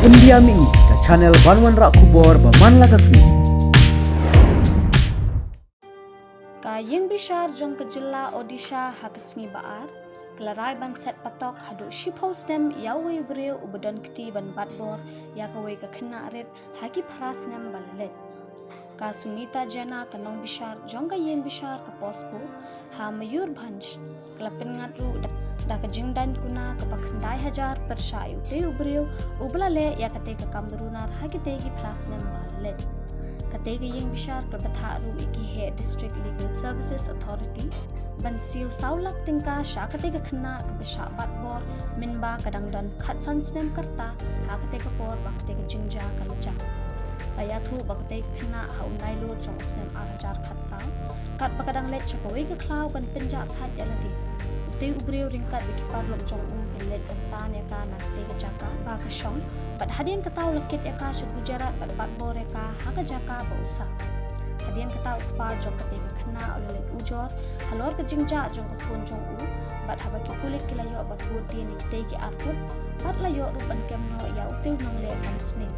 India Mi ke channel Banwan Rak Kubor Baman Lagasmi. Kayeng bishar jong kejela Odisha hakasni baar. Kelarai ban set patok hadu shipos nem yawe breu ubedan keti ban batbor yakawe ke kena red haki paras nem balalet. Ka Sunita Jana kanong bishar jong kayeng bishar ke posko ha mayur bhanj. Kelapen ngatru da kejeng dan kuna ke pakandai hajar persyayu te ubreu ublale yakate ke kamberunar haki tegi paras nem balalet. Katega yang bishar kelbatharu iki he District Legal Services Authority bansiu saulak tingka syakatega kena ke besyak batbor minba kadang dan khatsan snem kerta hakatega por bakatega jingja kalja ayathu bakatega kena haunai lur jong snem ajar khatsa kat bakadang let chakoi ke klau ban penja that yaladi te ubreu ringkat ikipar lok jong pelet entan ya ka natega jaka ba ka shong Pat hadian ketau lekit eka sebujarat pat batbor eka haka jaka bausa. Hadian ketau pa jong ketika kena oleh ujor halor ke jengja jong kepun jong u pat habaki kulit kilayo bat budi ni tegi arput pat layo ruban kemno ya utiu nang le kan sne.